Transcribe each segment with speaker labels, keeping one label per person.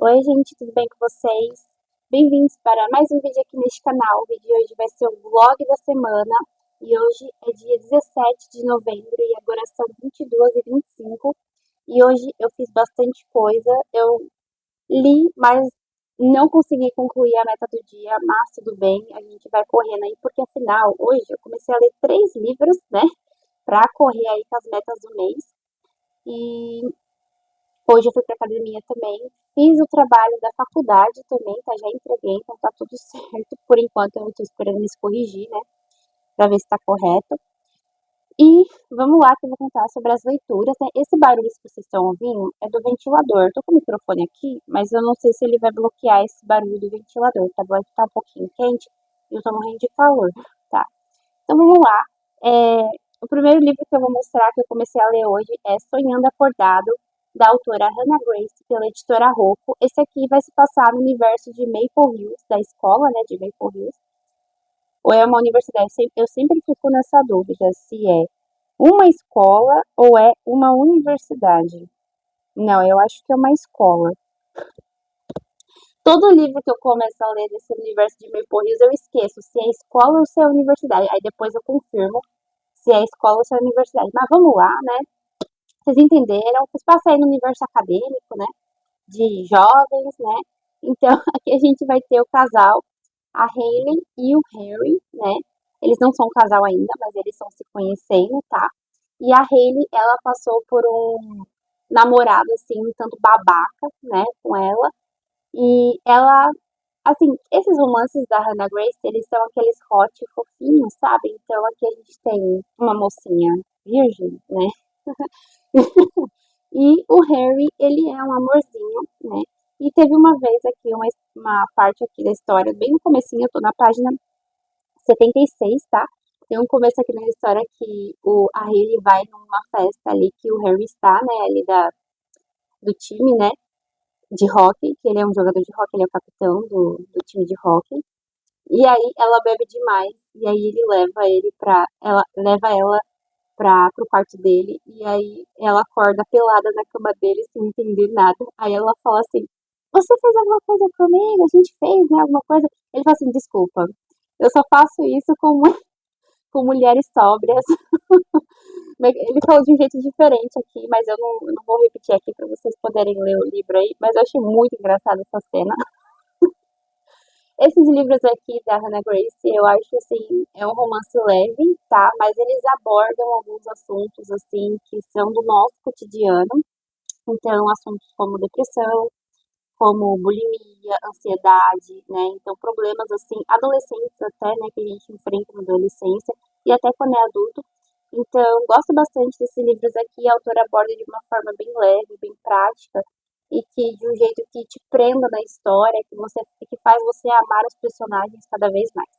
Speaker 1: Oi, gente, tudo bem com vocês? Bem-vindos para mais um vídeo aqui neste canal. O vídeo de hoje vai ser o vlog da semana e hoje é dia 17 de novembro e agora são 22h25 e hoje eu fiz bastante coisa. Eu li, mas não consegui concluir a meta do dia, mas tudo bem, a gente vai correndo aí, porque afinal, hoje eu comecei a ler 3 livros, né, para correr aí com as metas do mês. E hoje eu fui pra academia também, fiz o trabalho da faculdade também, tá? Já entreguei, então tá tudo certo. Por enquanto eu tô esperando eles corrigir, né? Pra ver se tá correto. E vamos lá que eu vou contar sobre as leituras, né? Esse barulho que vocês estão ouvindo é do ventilador. Eu tô com o microfone aqui, mas eu não sei se ele vai bloquear esse barulho do ventilador, tá bom? Tá um pouquinho quente e eu tô morrendo de calor, tá? Então vamos lá. O primeiro livro que eu vou mostrar, que eu comecei a ler hoje, é Sonhando Acordado, da autora Hannah Grace, pela editora Rocco. Esse aqui vai se passar no universo de Maple Hills, da escola, né, de Maple Hills, ou é uma universidade? Eu sempre fico nessa dúvida se é uma escola ou é uma universidade. Não, eu acho que é uma escola. Todo livro que eu começo a ler desse universo de Maple Hills, eu esqueço se é escola ou se é universidade. Aí depois eu confirmo se é escola ou se é universidade. Mas vamos lá, né? Vocês entenderam? Vocês passam aí no universo acadêmico, né? De jovens, né? Então, aqui a gente vai ter o casal, a Hailey e o Harry, né? Eles não são um casal ainda, mas eles estão se conhecendo, tá? E a Hailey, ela passou por um namorado, assim, um tanto babaca, né? Com ela. E ela, assim, esses romances da Hannah Grace, eles são aqueles hot fofinhos, sabe? Então, aqui a gente tem uma mocinha virgem, né? E o Harry, ele é um amorzinho, né? E teve uma vez aqui, uma parte aqui da história, bem no comecinho, eu tô na página 76, tá? Tem um começo aqui na história que a Hailey vai numa festa ali que o Harry está, né? Ali do time, né? De hóquei, que ele é um jogador de hóquei, ele é o capitão do time de hóquei. E aí ela bebe demais, e aí ela leva ela pro quarto dele, e aí ela acorda pelada na cama dele sem entender nada. Aí ela fala assim: Você fez alguma coisa comigo? A gente fez, né? Alguma coisa? Ele fala assim: Desculpa, eu só faço isso com mulheres sóbrias. Ele falou de um jeito diferente aqui, mas eu não vou repetir aqui para vocês poderem ler o livro aí. Mas eu achei muito engraçada essa cena. Esses livros aqui da Hannah Grace, eu acho assim, é um romance leve, tá? Mas eles abordam alguns assuntos assim que são do nosso cotidiano. Então, assuntos como depressão, como bulimia, ansiedade, né? Então, problemas assim, adolescentes até, né, que a gente enfrenta na adolescência e até quando é adulto. Então, gosto bastante desses livros aqui. A autora aborda de uma forma bem leve, bem prática e que de um jeito que te prenda na história, que faz você amar os personagens cada vez mais.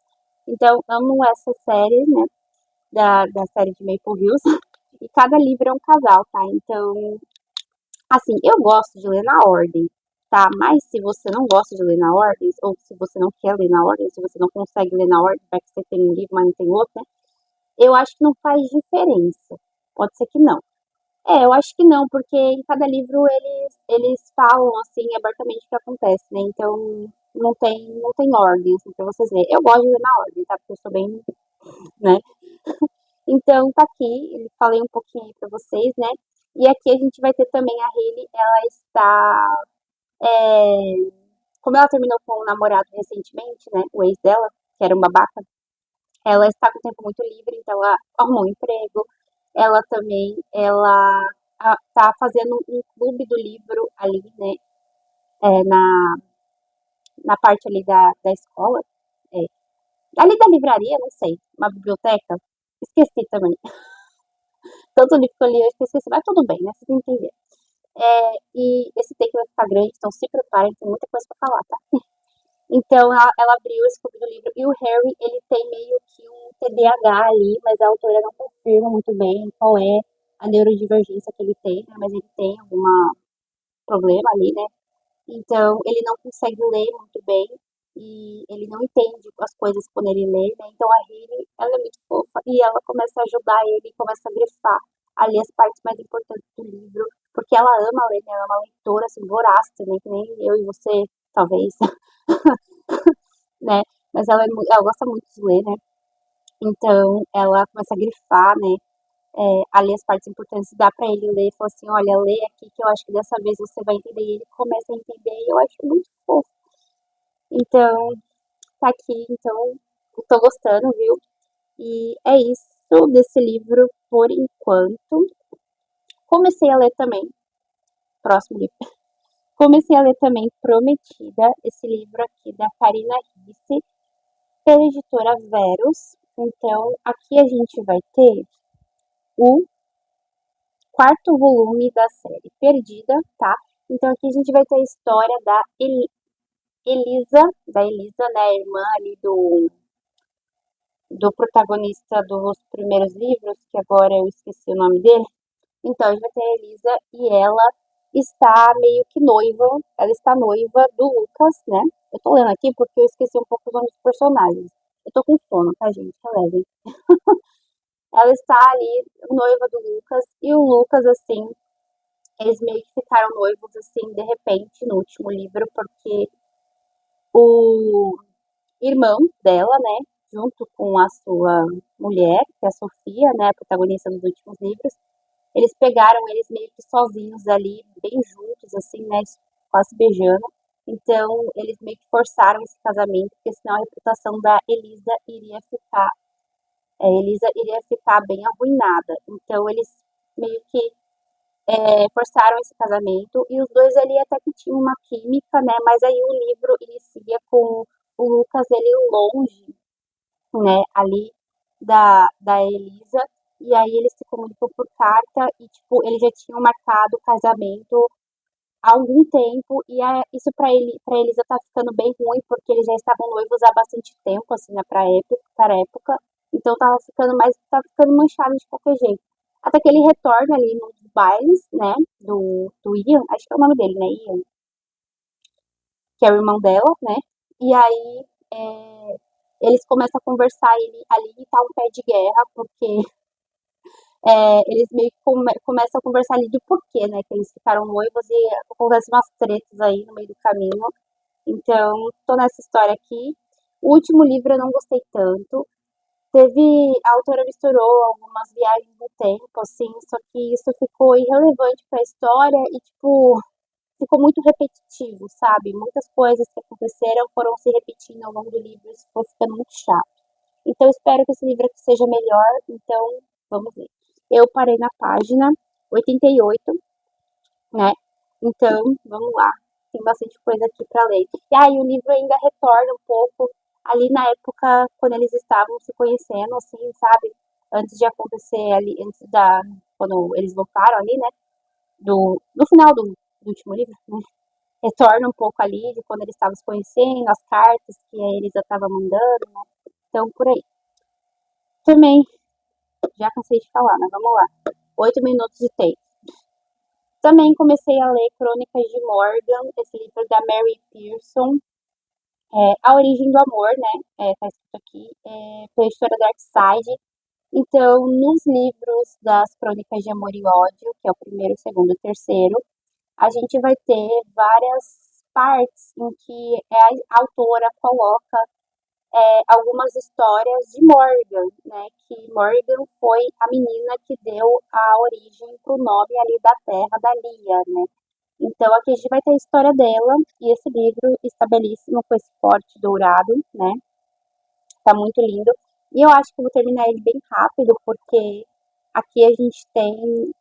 Speaker 1: Então, amo essa série, né, da série de Maple Hills. E cada livro é um casal, tá? Então, assim, eu gosto de ler na ordem, tá? Mas se você não gosta de ler na ordem, ou se você não quer ler na ordem, se você não consegue ler na ordem, vai que você tem um livro, mas não tem outro, né? Eu acho que não faz diferença. Pode ser que não. Eu acho que não, porque em cada livro eles falam, assim, abertamente o que acontece, né? Então, não tem ordem, assim, pra vocês verem. Eu gosto de ler na ordem, tá? Porque eu sou bem, né? Então, tá aqui, eu falei um pouquinho aí pra vocês, né? E aqui a gente vai ter também a Hailey, ela está é, como ela terminou com um namorado recentemente, né, o ex dela, que era um babaca, ela está com o tempo muito livre, então ela arrumou um emprego. Ela também, ela tá fazendo um clube do livro ali, né, na, na parte ali da escola, é, ali da livraria, não sei, uma biblioteca, esqueci também. Tanto livro que eu li, eu esqueci, mas tudo bem, né, vocês entenderam. E esse take vai ficar grande, então se preparem, tem muita coisa pra falar, tá? Então, ela abriu esse clube do livro. E o Harry, ele tem meio que um TDAH ali, mas a autora não confirma muito bem qual é a neurodivergência que ele tem, né? Mas ele tem algum problema ali, né? Então, ele não consegue ler muito bem e ele não entende as coisas quando ele lê, né? Então, a Hailey, ela é muito fofa e ela começa a ajudar ele, começa a grifar ali as partes mais importantes do livro porque ela ama ler, né? Ela é uma leitora, assim, voraz também, que nem eu e você, talvez, né? Mas ela gosta muito de ler, né? Então, ela começa a grifar, né? Ali as partes importantes, dá pra ele ler, fala assim, olha, lê aqui que eu acho que dessa vez você vai entender, e ele começa a entender, e eu acho muito fofo. Então, tá aqui, então, eu tô gostando, viu? E é isso desse livro por enquanto. Comecei a ler também, próximo livro. Comecei a ler também Prometida, esse livro aqui da Karina Risse, pela editora Verus. Então, aqui a gente vai ter o quarto volume da série Perdida, tá? Então, aqui a gente vai ter a história da Elisa, né, a irmã ali do protagonista dos primeiros livros, que agora eu esqueci o nome dele. Então, a gente vai ter a Elisa e ela está meio que noiva, ela está noiva do Lucas, né? Eu tô lendo aqui porque eu esqueci um pouco os nomes dos personagens. Eu tô com sono, tá, gente? Relevem. Ela está ali, noiva do Lucas, e o Lucas, assim, eles meio que ficaram noivos, assim, de repente, no último livro, porque o irmão dela, né, junto com a sua mulher, que é a Sofia, né, a protagonista dos últimos livros, eles pegaram eles meio que sozinhos ali, bem juntos, assim, né, quase beijando. Então, eles meio que forçaram esse casamento, porque senão a reputação da Elisa iria ficar bem arruinada. Então, eles meio que forçaram esse casamento, e os dois ali até que tinham uma química, né, mas aí o livro inicia com o Lucas, ele longe, né, ali da Elisa, e aí eles se comunicam por carta, e, tipo, eles já tinham marcado o casamento há algum tempo, e pra Elisa tá ficando bem ruim, porque eles já estavam noivos há bastante tempo, assim, né, pra época, então tá ficando manchado de qualquer jeito. Até que ele retorna ali nos bailes, né, do Ian, acho que é o nome dele, né, Ian, que é o irmão dela, né, e aí eles começam a conversar, ele ali tá um pé de guerra, porque eles meio que começam a conversar ali do porquê, né, que eles ficaram noivos, e acontecem umas tretas aí no meio do caminho. Então, tô nessa história aqui. O último livro eu não gostei tanto. A autora misturou algumas viagens no tempo, assim, só que isso ficou irrelevante pra história e, tipo, ficou muito repetitivo, sabe? Muitas coisas que aconteceram foram se repetindo ao longo do livro, isso ficou ficando muito chato. Então, eu espero que esse livro aqui seja melhor, então, vamos ver. Eu parei na página 88, né? Então, vamos lá. Tem bastante coisa aqui para ler. E aí, o livro ainda retorna um pouco ali na época quando eles estavam se conhecendo, assim, sabe? Antes de acontecer ali, quando eles voltaram ali, né? No final do último livro, né? Retorna um pouco ali de quando eles estavam se conhecendo, as cartas que a Elisa estava mandando, né? Então, por aí. Também, já cansei de falar, mas vamos lá. 8 minutos de tempo. Também comecei a ler Crônicas de Morgan, esse livro da Mary Pearson, A Origem do Amor, né? Tá escrito aqui, pela editora Darkside. Então, nos livros das Crônicas de Amor e Ódio, que é o primeiro, o segundo e o terceiro, a gente vai ter várias partes em que a autora coloca algumas histórias de Morgan, né? Que Morgan foi a menina que deu a origem para o nome ali da terra da Lia, né? Então aqui a gente vai ter a história dela, e esse livro está belíssimo com esse corte dourado, né? Tá muito lindo. E eu acho que eu vou terminar ele bem rápido, porque aqui a gente tem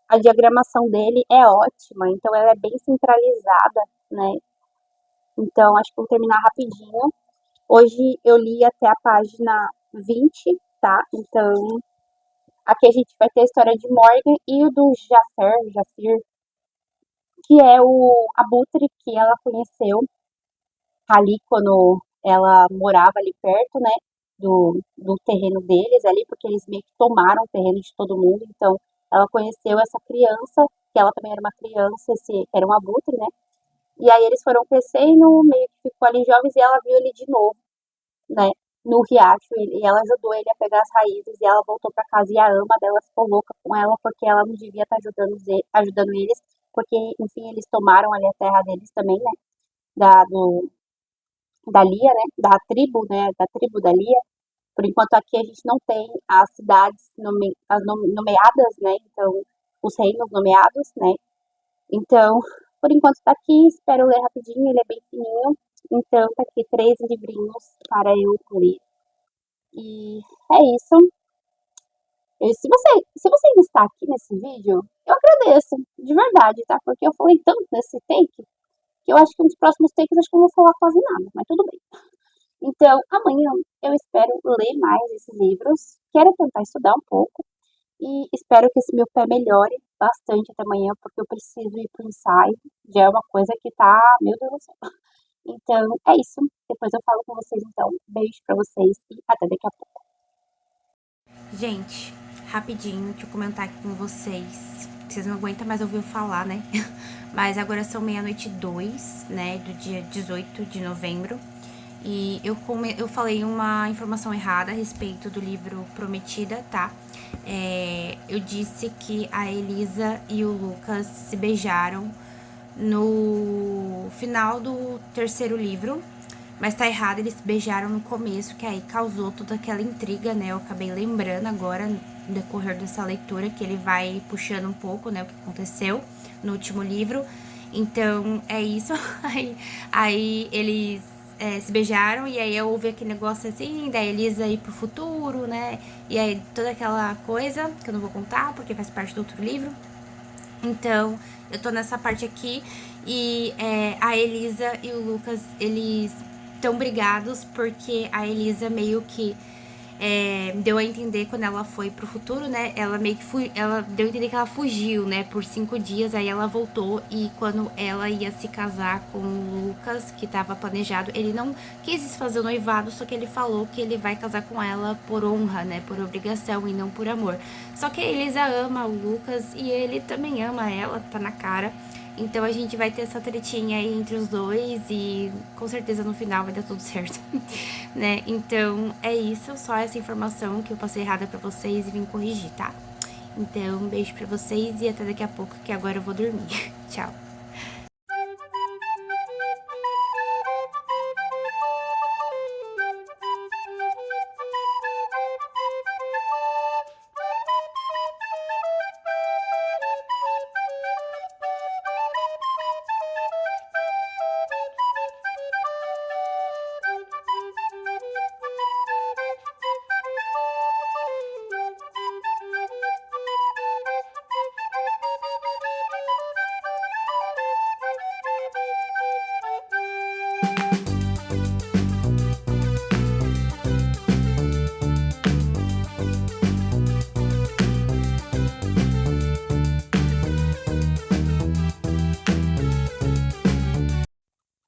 Speaker 1: a diagramação dele é ótima, então ela é bem centralizada, né? Então acho que eu vou terminar rapidinho. Hoje eu li até a página 20, tá? Então, aqui a gente vai ter a história de Morgan e o do Jafir, que é o abutre que ela conheceu ali quando ela morava ali perto, né? Do terreno deles ali, porque eles meio que tomaram o terreno de todo mundo. Então, ela conheceu essa criança, que ela também era uma criança, que era um abutre, né? E aí eles foram crescendo, meio que ficou ali jovens, e ela viu ele de novo, né? no riacho e ela ajudou ele a pegar as raízes e ela voltou para casa e a ama dela ficou louca com ela porque ela não devia estar ajudando eles, porque, enfim, eles tomaram ali a terra deles também, né? Da, do, da Lia, né? Da tribo da Lia. Por enquanto aqui a gente não tem as cidades nomeadas, né? Então, os reinos nomeados, né? Então, por enquanto tá aqui, espero ler rapidinho, ele é bem fininho. Então, tá aqui 3 livrinhos para eu ler. E é isso. Se você ainda está aqui nesse vídeo, eu agradeço, de verdade, tá? Porque eu falei tanto nesse take, que eu acho que nos próximos takes acho que eu não vou falar quase nada, mas tudo bem. Então, amanhã eu espero ler mais esses livros, quero tentar estudar um pouco, e espero que esse meu pé melhore bastante até amanhã, porque eu preciso ir pro ensaio, já é uma coisa que tá, meu Deus do céu. Então, é isso. Depois eu falo com vocês, então. Beijo pra vocês e até daqui a pouco.
Speaker 2: Gente, rapidinho, deixa eu comentar aqui com vocês. Vocês não aguentam mais ouvir eu falar, né? Mas agora são 00:02, né? Do dia 18 de novembro. E eu falei uma informação errada a respeito do livro Prometida, tá? Eu disse que a Elisa e o Lucas se beijaram no final do terceiro livro, mas tá errado, eles se beijaram no começo, que aí causou toda aquela intriga, né? Eu acabei lembrando agora, no decorrer dessa leitura, que ele vai puxando um pouco, né, o que aconteceu no último livro. Então, é isso. Aí eles se beijaram, e aí eu ouvi aquele negócio assim, da Elisa ir pro futuro, né? E aí toda aquela coisa, que eu não vou contar, porque faz parte do outro livro. Então, eu tô nessa parte aqui e a Elisa e o Lucas, eles estão brigados porque a Elisa meio que deu a entender quando ela foi pro futuro, né? Ela meio que ela deu a entender que ela fugiu, né? Por 5 dias, aí ela voltou e quando ela ia se casar com o Lucas, que tava planejado, ele não quis desfazer o noivado, só que ele falou que ele vai casar com ela por honra, né? Por obrigação e não por amor. Só que a Elisa ama o Lucas e ele também ama ela, tá na cara. Então a gente vai ter essa tretinha aí entre os dois e com certeza no final vai dar tudo certo, né? Então é isso, só essa informação que eu passei errada pra vocês e vim corrigir, tá? Então, um beijo pra vocês e até daqui a pouco, que agora eu vou dormir. Tchau!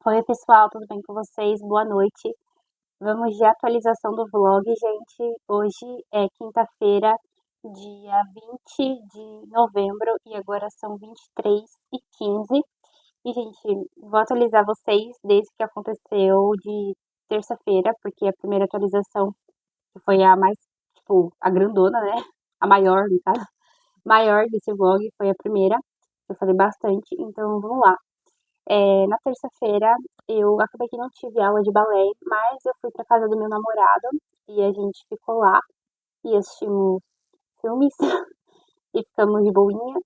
Speaker 1: Oi, pessoal, tudo bem com vocês? Boa noite. Vamos de atualização do vlog, gente. Hoje é quinta-feira, dia 20 de novembro e agora são 23h15. E, gente, vou atualizar vocês desde que aconteceu de terça-feira, porque a primeira atualização, que foi a mais, tipo, a grandona, né? A maior, no caso, maior desse vlog, foi a primeira. Eu falei bastante, então vamos lá. Na terça-feira eu acabei que não tive aula de balé, mas eu fui pra casa do meu namorado e a gente ficou lá e assistimos filmes e ficamos de boinha.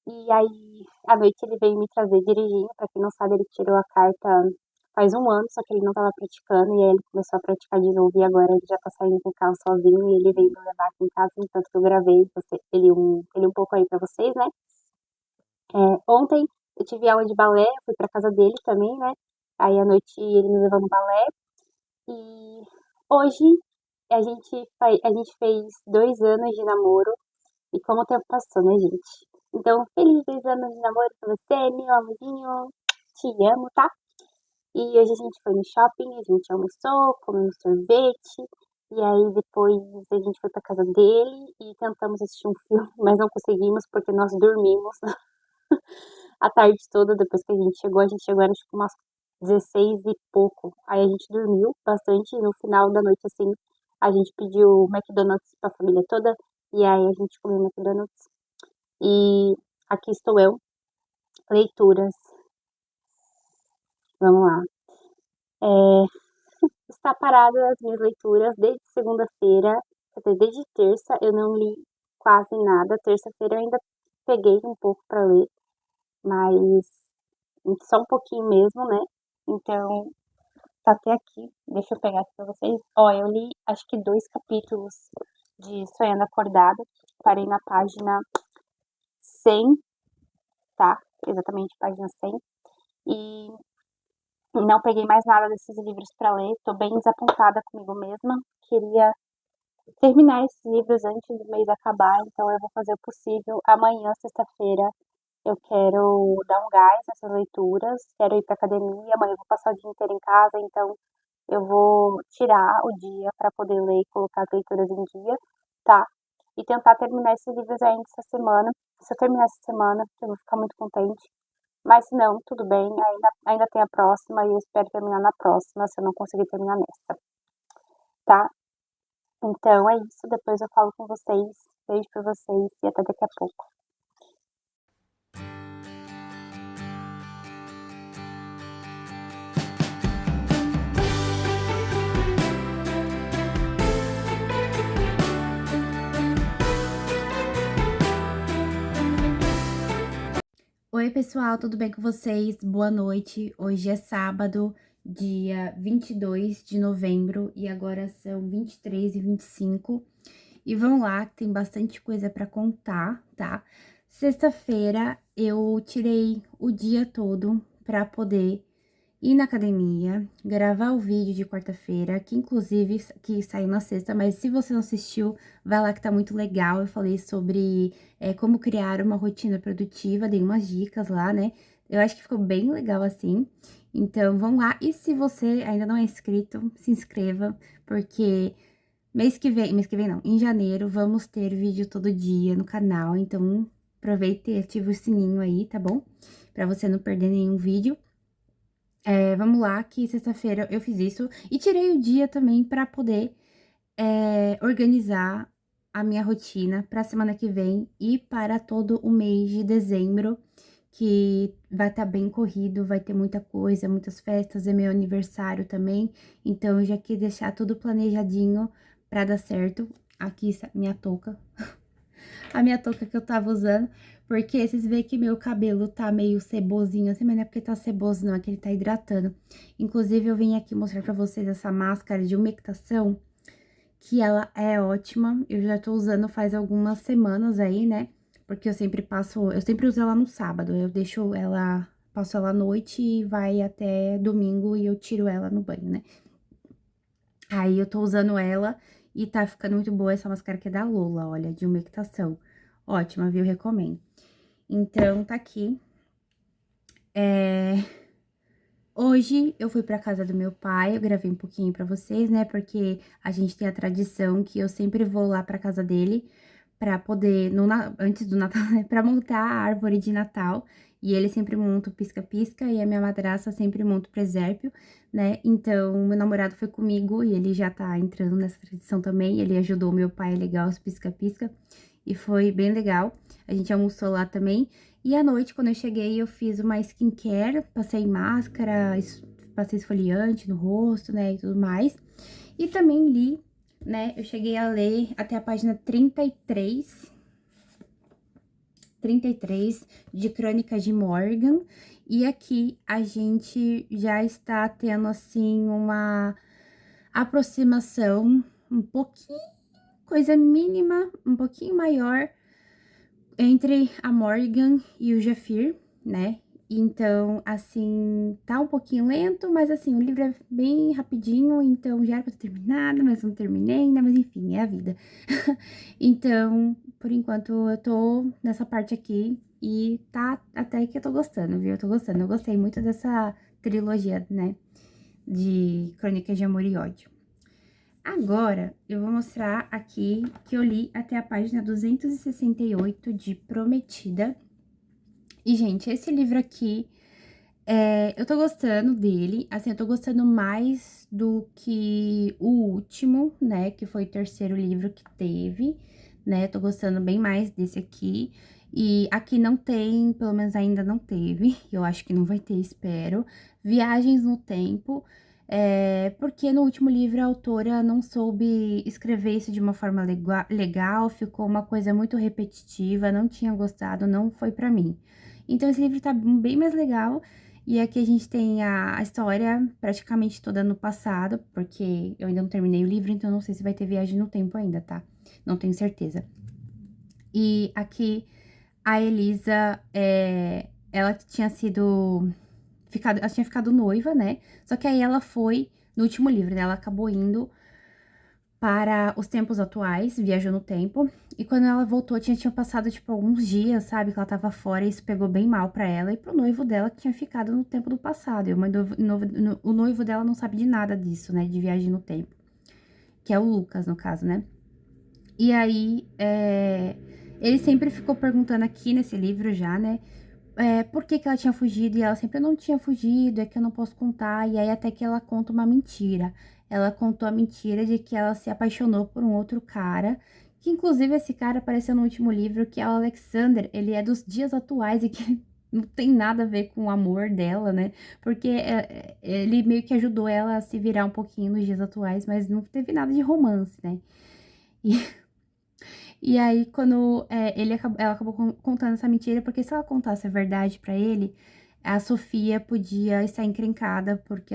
Speaker 1: E aí, à noite ele veio me trazer dirigindo. Pra quem não sabe, ele tirou a carta faz um ano, só que ele não tava praticando. E aí ele começou a praticar de novo. E agora ele já tá saindo com o carro sozinho. E ele veio me levar aqui em casa, enquanto que eu gravei ele um pouco aí pra vocês, né? Ontem eu tive aula de balé, fui pra casa dele também, né? Aí à noite ele me levou no balé. E hoje a gente fez 2 anos de namoro. E como o tempo passou, né, gente? Então, feliz 2 anos de namoro pra você, meu amorzinho. Te amo, tá? E hoje a gente foi no shopping, a gente almoçou, comeu sorvete. E aí depois a gente foi pra casa dele e tentamos assistir um filme, mas não conseguimos porque nós dormimos a tarde toda depois que a gente chegou. A gente chegou era tipo umas 16 e pouco. Aí a gente dormiu bastante e no final da noite, assim, a gente pediu McDonald's pra família toda e aí a gente comeu McDonald's. E aqui estou eu, leituras. Vamos lá. Está parada as minhas leituras desde segunda-feira, quer dizer, desde terça eu não li quase nada. Terça-feira eu ainda peguei um pouco para ler, mas só um pouquinho mesmo, né? Então, tá até aqui. Deixa eu pegar aqui pra vocês. Ó, eu li acho que 2 capítulos de Sonhando Acordada. Parei na página 100, tá? Exatamente, página 100. E não peguei mais nada desses livros para ler. Tô bem desapontada comigo mesma. Queria terminar esses livros antes do mês acabar, então eu vou fazer o possível. Amanhã, sexta-feira, eu quero dar um gás nessas leituras, quero ir pra academia, amanhã eu vou passar o dia inteiro em casa, então eu vou tirar o dia para poder ler e colocar as leituras em dia, tá? E tentar terminar esses livros ainda essa semana. Se eu terminar essa semana, eu vou ficar muito contente. Mas se não, tudo bem, ainda tem a próxima e eu espero terminar na próxima, se eu não conseguir terminar nessa, tá? Então é isso, depois eu falo com vocês. Beijo pra vocês e até daqui a pouco.
Speaker 2: Oi, pessoal, tudo bem com vocês? Boa noite. Hoje é sábado, dia 22 de novembro e agora são 23h25. E vamos lá, que tem bastante coisa para contar, tá? Sexta-feira eu tirei o dia todo para poder ir na academia, gravar o vídeo de quarta-feira, que inclusive que saiu na sexta, mas se você não assistiu, vai lá que tá muito legal. Eu falei sobre como criar uma rotina produtiva, dei umas dicas lá, né? Eu acho que ficou bem legal assim. Então, vamos lá. E se você ainda não é inscrito, se inscreva, porque mês que vem não, em janeiro, vamos ter vídeo todo dia no canal. Então, aproveita e ativa o sininho aí, tá bom? Pra você não perder nenhum vídeo. Vamos lá, que sexta-feira eu fiz isso e tirei o dia também pra poder organizar a minha rotina pra semana que vem e para todo o mês de dezembro, que vai estar bem corrido, vai ter muita coisa, muitas festas, é meu aniversário também, então eu já quis deixar tudo planejadinho pra dar certo. Aqui, minha touca, a minha touca que eu tava usando, porque vocês veem que meu cabelo tá meio cebosinho assim, mas não é porque tá ceboso não, é que ele tá hidratando. Inclusive, eu vim aqui mostrar pra vocês essa máscara de umectação, que ela é ótima, eu já tô usando faz algumas semanas aí, né? Porque eu sempre uso ela no sábado, eu deixo ela, passo ela à noite e vai até domingo e eu tiro ela no banho, né? Aí eu tô usando ela e tá ficando muito boa essa máscara que é da Lola, olha, de umectação. Ótima, viu? Recomendo. Então, tá aqui. Hoje eu fui pra casa do meu pai, eu gravei um pouquinho pra vocês, né? Porque a gente tem a tradição que eu sempre vou lá pra casa dele pra poder, antes do Natal, né? Pra montar a árvore de Natal. E ele sempre monta o pisca-pisca e a minha madrasta sempre monta o presépio, né? Então, meu namorado foi comigo e ele já tá entrando nessa tradição também. Ele ajudou meu pai a ligar os pisca-pisca e foi bem legal. A gente almoçou lá também. E à noite, quando eu cheguei, eu fiz uma skincare, passei máscara, passei esfoliante no rosto, né, e tudo mais. E também li, né, eu cheguei a ler até a página 33 de Crônicas de Morgan. E aqui a gente já está tendo, assim, uma aproximação um pouquinho, coisa mínima, um pouquinho maior entre a Morgan e o Jafir, né? Então, assim, tá um pouquinho lento, mas assim, o livro é bem rapidinho, então já era pra ter terminado, mas não terminei ainda, mas enfim, é a vida. Então, por enquanto, eu tô nessa parte aqui e tá até que eu tô gostando, viu? Eu tô gostando, eu gostei muito dessa trilogia, né? De Crônicas de Amor e Ódio. Agora, eu vou mostrar aqui que eu li até a página 268 de Prometida. E, gente, esse livro aqui Eu tô gostando dele, assim, eu tô gostando mais do que o último, né, que foi o terceiro livro que teve, né, eu tô gostando bem mais desse aqui. E aqui não tem, pelo menos ainda não teve, eu acho que não vai ter, espero, viagens no tempo, porque no último livro a autora não soube escrever isso de uma forma legal, ficou uma coisa muito repetitiva, não tinha gostado, não foi pra mim. Então esse livro tá bem mais legal. E aqui a gente tem a história praticamente toda no passado, porque eu ainda não terminei o livro, então não sei se vai ter viagem no tempo ainda, tá? Não tenho certeza. E aqui a Elisa, ela tinha ela tinha ficado noiva, né? Só que aí ela foi, no último livro, né? Ela acabou indo para os tempos atuais, viajou no tempo. E quando ela voltou, tinha passado, tipo, alguns dias, sabe? Que ela tava fora e isso pegou bem mal pra ela e pro noivo dela, que tinha ficado no tempo do passado. E o noivo dela não sabe de nada disso, né? De viagem no tempo. Que é o Lucas, no caso, né? E aí, ele sempre ficou perguntando aqui nesse livro já, né? Por que que ela tinha fugido, e ela sempre, eu não tinha fugido, é que eu não posso contar, e aí até que ela conta uma mentira. Ela contou a mentira de que ela se apaixonou por um outro cara, que inclusive esse cara apareceu no último livro, que é o Alexander, ele é dos dias atuais e que não tem nada a ver com o amor dela, né? Porque ele meio que ajudou ela a se virar um pouquinho nos dias atuais, mas não teve nada de romance, né? E e aí, quando ela acabou contando essa mentira, porque se ela contasse a verdade pra ele, a Sofia podia estar encrencada, porque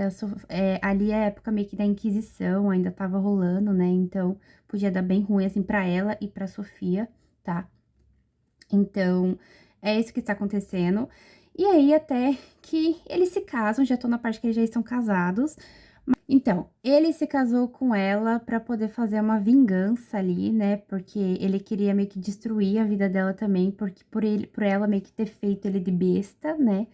Speaker 2: ali é a época meio que da Inquisição, ainda tava rolando, né? Então, podia dar bem ruim, assim, pra ela e pra Sofia, tá? Então, é isso que está acontecendo. E aí, até que eles se casam, já tô na parte que eles já estão casados. Então, ele se casou com ela pra poder fazer uma vingança ali, né? Porque ele queria meio que destruir a vida dela também, porque por ela meio que ter feito ele de besta, né?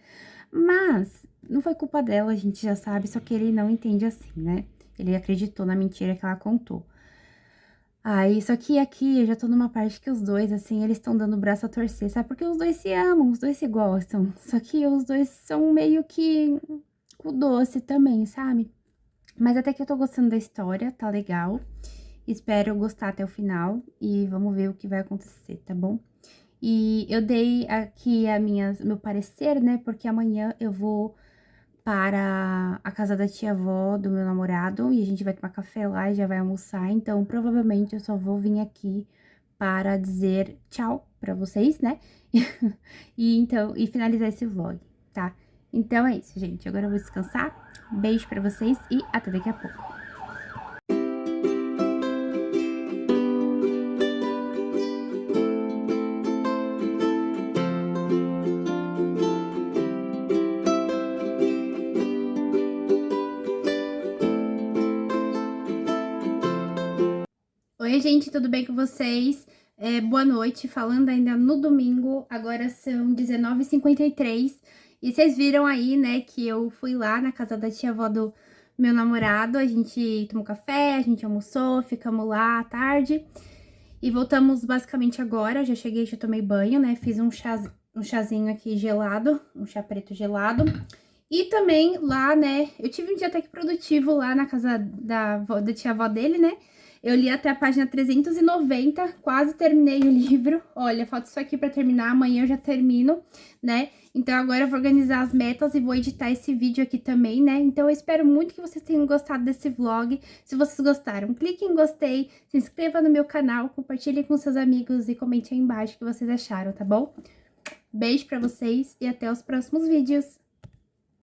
Speaker 2: Mas não foi culpa dela, a gente já sabe, só que ele não entende assim, né? Ele acreditou na mentira que ela contou. Aí, só que aqui eu já tô numa parte que os dois, assim, eles estão dando o braço a torcer, sabe? Porque os dois se amam, os dois se gostam. Só que os dois são meio que o doce também, sabe? Mas até que eu tô gostando da história, tá legal. Espero gostar até o final e vamos ver o que vai acontecer, tá bom? E eu dei aqui meu parecer, né? Porque amanhã eu vou para a casa da tia-avó do meu namorado e a gente vai tomar café lá e já vai almoçar. Então, provavelmente eu só vou vir aqui para dizer tchau pra vocês, né? E finalizar esse vlog, tá? Então é isso, gente. Agora eu vou descansar. Beijo pra vocês e até daqui a pouco. Oi, gente, tudo bem com vocês? Boa noite, falando ainda no domingo, agora são 19h53. E vocês viram aí, né, que eu fui lá na casa da tia-avó do meu namorado, a gente tomou café, a gente almoçou, ficamos lá à tarde. E voltamos basicamente agora, já cheguei, já tomei banho, né, fiz um chazinho aqui gelado, um chá preto gelado. E também lá, né, eu tive um dia até que produtivo lá na casa da tia-avó dele, né? Eu li até a página 390, quase terminei o livro. Olha, falta isso aqui pra terminar, amanhã eu já termino, né? Então agora eu vou organizar as metas e vou editar esse vídeo aqui também, né? Então eu espero muito que vocês tenham gostado desse vlog. Se vocês gostaram, clique em gostei, se inscreva no meu canal, compartilhe com seus amigos e comente aí embaixo o que vocês acharam, tá bom? Beijo pra vocês e até os próximos vídeos.